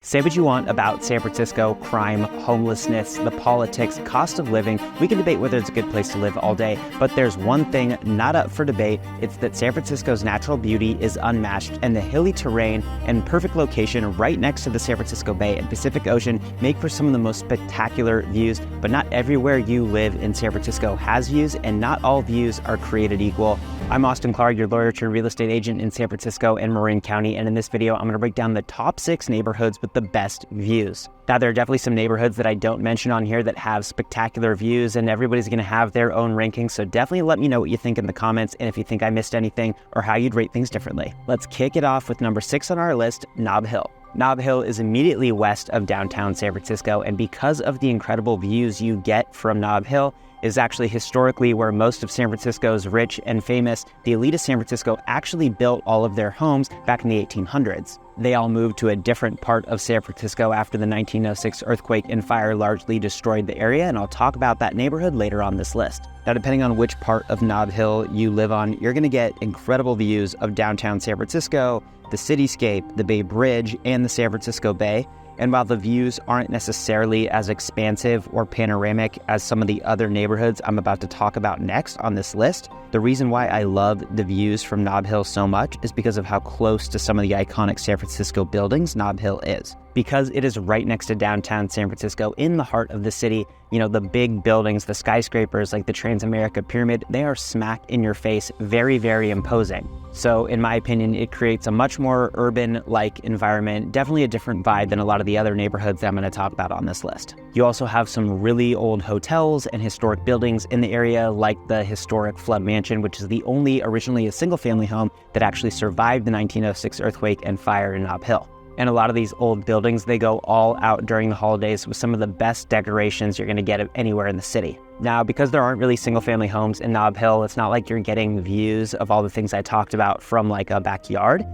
Say what you want about San Francisco, crime, homelessness, the politics, cost of living. We can debate whether it's a good place to live all day, but there's one thing not up for debate. It's that San Francisco's natural beauty is unmatched, and the hilly terrain and perfect location right next to the San Francisco Bay and Pacific Ocean make for some of the most spectacular views. But not everywhere you live in San Francisco has views, and not all views are created equal. I'm Austin Klar, your lawyer turned real estate agent in San Francisco and Marin County, and in this video, I'm going to break down the top 6 neighborhoods with the best views. Now, there are definitely some neighborhoods that I don't mention on here that have spectacular views, and everybody's going to have their own rankings, so definitely let me know what you think in the comments and if you think I missed anything or how you'd rate things differently. Let's kick it off with number 6 on our list, Nob Hill. Nob Hill is immediately west of downtown San Francisco, and because of the incredible views you get from Nob Hill, is actually historically where most of San Francisco's rich and famous, the elite of San Francisco actually built all of their homes back in the 1800s. They all moved to a different part of San Francisco after the 1906 earthquake and fire largely destroyed the area, and I'll talk about that neighborhood later on this list. Now, depending on which part of Nob Hill you live on, you're going to get incredible views of downtown San Francisco, the cityscape, the Bay Bridge, and the San Francisco Bay. And while the views aren't necessarily as expansive or panoramic as some of the other neighborhoods I'm about to talk about next on this list, the reason why I love the views from Nob Hill so much is because of how close to some of the iconic San Francisco buildings Nob Hill is. Because it is right next to downtown San Francisco in the heart of the city, you know, the big buildings, the skyscrapers like the Transamerica Pyramid, they are smack in your face, very, very imposing. So in my opinion, it creates a much more urban-like environment, definitely a different vibe than a lot of the other neighborhoods that I'm going to talk about on this list. You also have some really old hotels and historic buildings in the area, like the historic Flood Mansion, which is the only originally a single-family home that actually survived the 1906 earthquake and fire in Nob Hill. And a lot of these old buildings, they go all out during the holidays with some of the best decorations you're going to get anywhere in the city. Now, because there aren't really single-family homes in Nob Hill, it's not like you're getting views of all the things I talked about from like a backyard.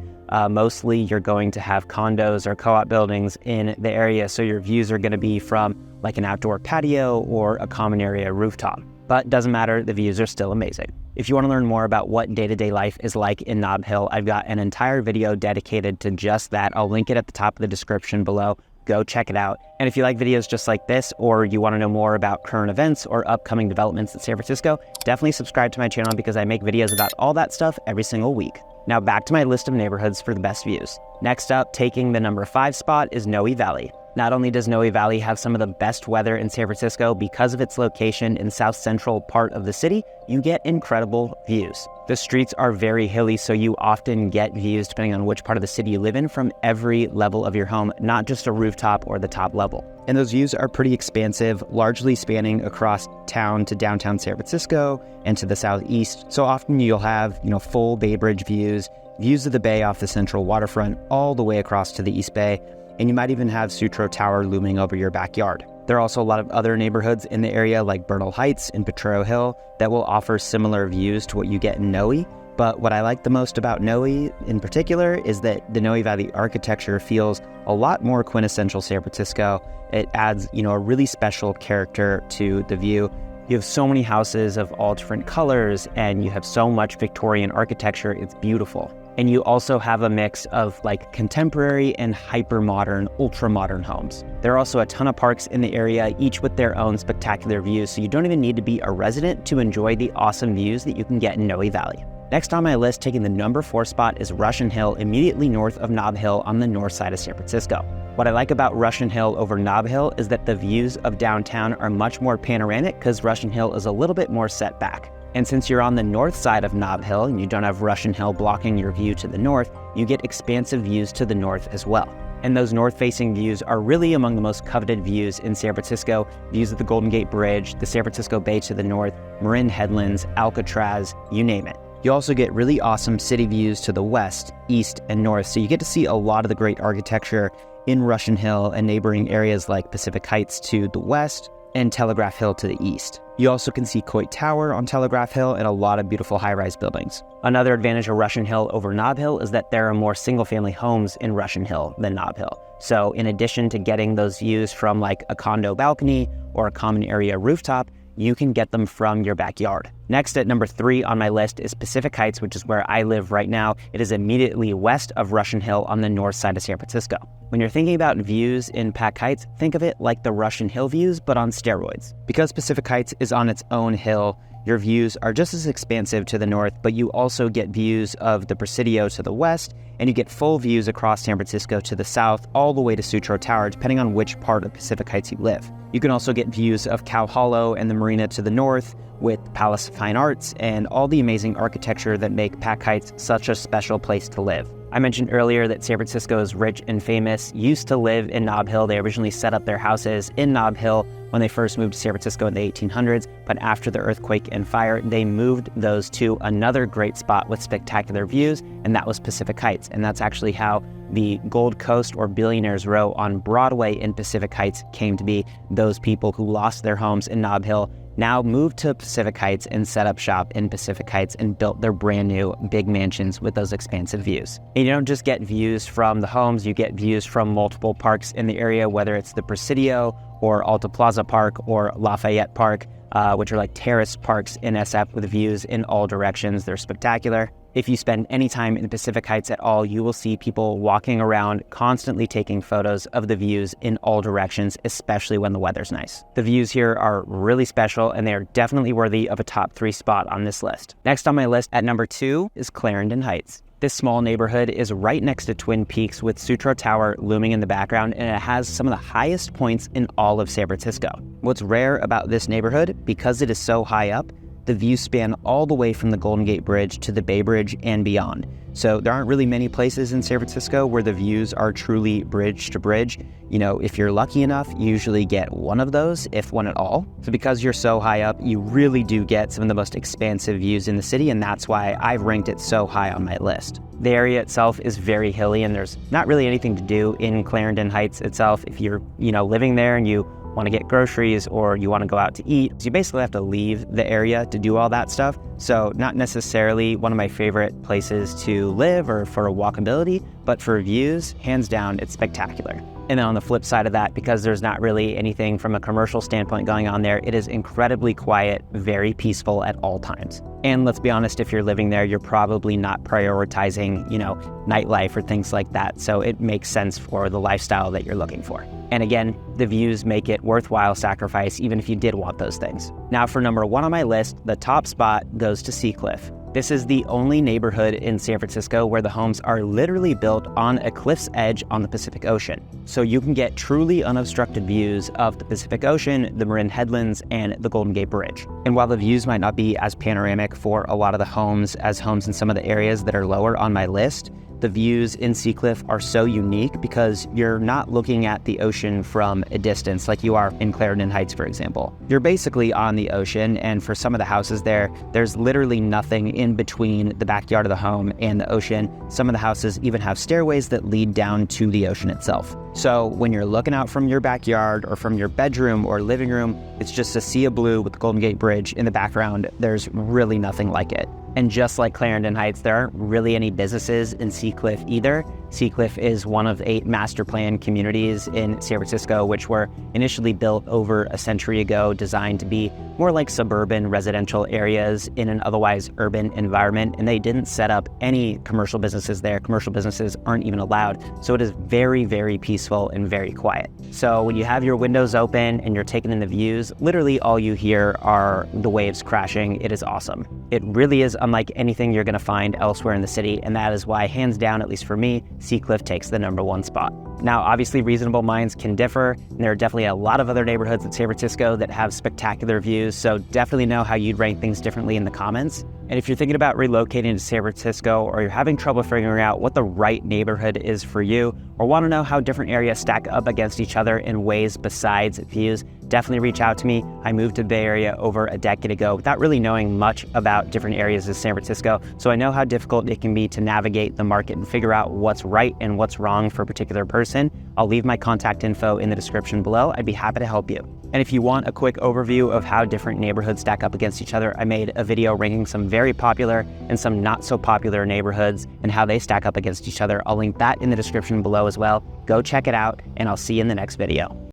Mostly you're going to have condos or co-op buildings in the area, so your views are going to be from like an outdoor patio or a common area rooftop. But doesn't matter, the views are still amazing. If you want to learn more about what day-to-day life is like in Nob Hill, I've got an entire video dedicated to just that. I'll link it at the top of the description below. Go check it out. And if you like videos just like this, or you want to know more about current events or upcoming developments in San Francisco, definitely subscribe to my channel because I make videos about all that stuff every single week. Now back to my list of neighborhoods for the best views. Next up, taking the number 5 spot is Noe Valley. Not only does Noe Valley have some of the best weather in San Francisco, because of its location in the south central part of the city, you get incredible views. The streets are very hilly, so you often get views, depending on which part of the city you live in, from every level of your home, not just a rooftop or the top level. And those views are pretty expansive, largely spanning across town to downtown San Francisco and to the southeast. So often you'll have, full Bay Bridge views of the bay off the central waterfront all the way across to the East Bay. And you might even have Sutro Tower looming over your backyard. There are also a lot of other neighborhoods in the area like Bernal Heights and Potrero Hill that will offer similar views to what you get in Noe. But what I like the most about Noe in particular is that the Noe Valley architecture feels a lot more quintessential San Francisco. It adds, a really special character to the view. You have so many houses of all different colors, and you have so much Victorian architecture. It's beautiful. And you also have a mix of like contemporary and hyper-modern, ultra-modern homes. There are also a ton of parks in the area, each with their own spectacular views, so you don't even need to be a resident to enjoy the awesome views that you can get in Noe Valley. Next on my list, taking the number 4 spot, is Russian Hill, immediately north of Nob Hill on the north side of San Francisco. What I like about Russian Hill over Nob Hill is that the views of downtown are much more panoramic because Russian Hill is a little bit more set back. And since you're on the north side of Nob Hill and you don't have Russian Hill blocking your view to the north, you get expansive views to the north as well. And those north-facing views are really among the most coveted views in San Francisco. Views of the Golden Gate Bridge, the San Francisco Bay to the north, Marin Headlands, Alcatraz, you name it. You also get really awesome city views to the west, east, and north, so you get to see a lot of the great architecture in Russian Hill and neighboring areas like Pacific Heights to the west and Telegraph Hill to the east. You also can see Coit Tower on Telegraph Hill and a lot of beautiful high-rise buildings. Another advantage of Russian Hill over Nob Hill is that there are more single-family homes in Russian Hill than Nob Hill. So in addition to getting those views from like a condo balcony or a common area rooftop, you can get them from your backyard. Next, at number 3 on my list is Pacific Heights, which is where I live right now. It is immediately west of Russian Hill on the north side of San Francisco. When you're thinking about views in Pac Heights, think of it like the Russian Hill views, but on steroids. Because Pacific Heights is on its own hill, your views are just as expansive to the north, but you also get views of the Presidio to the west, and you get full views across San Francisco to the south, all the way to Sutro Tower, depending on which part of Pacific Heights you live. You can also get views of Cow Hollow and the marina to the north, with Palace of Fine Arts and all the amazing architecture that make Pac Heights such a special place to live. I mentioned earlier that San Francisco's rich and famous used to live in Nob Hill. They originally set up their houses in Nob Hill when they first moved to San Francisco in the 1800s, but after the earthquake and fire, they moved those to another great spot with spectacular views, and that was Pacific Heights. And that's actually how the Gold Coast or Billionaires Row on Broadway in Pacific Heights came to be. Those people who lost their homes in Nob Hill now moved to Pacific Heights and set up shop in Pacific Heights and built their brand new big mansions with those expansive views. And you don't just get views from the homes, you get views from multiple parks in the area, whether it's the Presidio or Alta Plaza Park or Lafayette Park, which are like terrace parks in SF with views in all directions. They're spectacular. If you spend any time in Pacific Heights at all, you will see people walking around constantly taking photos of the views in all directions, especially when the weather's nice. The views here are really special, and they are definitely worthy of a top 3 spot on this list. Next on my list at number 2 is Clarendon Heights. This small neighborhood is right next to Twin Peaks with Sutro Tower looming in the background, and it has some of the highest points in all of San Francisco. What's rare about this neighborhood, because it is so high up, the views span all the way from the Golden Gate Bridge to the Bay Bridge and beyond. So there aren't really many places in San Francisco where the views are truly bridge to bridge. You know, if you're lucky enough, you usually get one of those, if one at all. So because you're so high up, you really do get some of the most expansive views in the city, and that's why I've ranked it so high on my list. The area itself is very hilly, and there's not really anything to do in Clarendon Heights itself. If you're, living there and you want to get groceries or you want to go out to eat, you basically have to leave the area to do all that stuff. So not necessarily one of my favorite places to live or for walkability, but for views, hands down, it's spectacular. And then on the flip side of that, because there's not really anything from a commercial standpoint going on there, it is incredibly quiet, very peaceful at all times. And let's be honest, if you're living there, you're probably not prioritizing, nightlife or things like that. So it makes sense for the lifestyle that you're looking for. And again, the views make it worthwhile sacrifice, even if you did want those things. Now for number 1 on my list, the top spot goes to Seacliff. This is the only neighborhood in San Francisco where the homes are literally built on a cliff's edge on the Pacific Ocean. So you can get truly unobstructed views of the Pacific Ocean, the Marin Headlands, and the Golden Gate Bridge. And while the views might not be as panoramic for a lot of the homes as homes in some of the areas that are lower on my list, the views in Seacliff are so unique because you're not looking at the ocean from a distance like you are in Clarendon Heights, for example. You're basically on the ocean, and for some of the houses there's literally nothing in between the backyard of the home and the ocean. Some of the houses even have stairways that lead down to the ocean itself. So when you're looking out from your backyard or from your bedroom or living room, it's just a sea of blue with the Golden Gate Bridge in the background. There's really nothing like it. And just like Clarendon Heights, there aren't really any businesses in Seacliff either. Seacliff is one of 8 master plan communities in San Francisco, which were initially built over a century ago, designed to be more like suburban residential areas in an otherwise urban environment. And they didn't set up any commercial businesses there. Commercial businesses aren't even allowed. So it is very, very peaceful and very quiet. So when you have your windows open and you're taking in the views, literally all you hear are the waves crashing. It is awesome. It really is unlike anything you're going to find elsewhere in the city, and that is why, hands down, at least for me, Seacliff takes the number 1 spot. Now, obviously, reasonable minds can differ, and there are definitely a lot of other neighborhoods in San Francisco that have spectacular views, so definitely know how you'd rank things differently in the comments. And if you're thinking about relocating to San Francisco, or you're having trouble figuring out what the right neighborhood is for you, or want to know how different areas stack up against each other in ways besides views, definitely reach out to me. I moved to the Bay Area over a decade ago without really knowing much about different areas of San Francisco, so I know how difficult it can be to navigate the market and figure out what's right and what's wrong for a particular person. I'll leave my contact info in the description below. I'd be happy to help you. And if you want a quick overview of how different neighborhoods stack up against each other, I made a video ranking some very popular and some not so popular neighborhoods and how they stack up against each other. I'll link that in the description below as well. Go check it out, and I'll see you in the next video.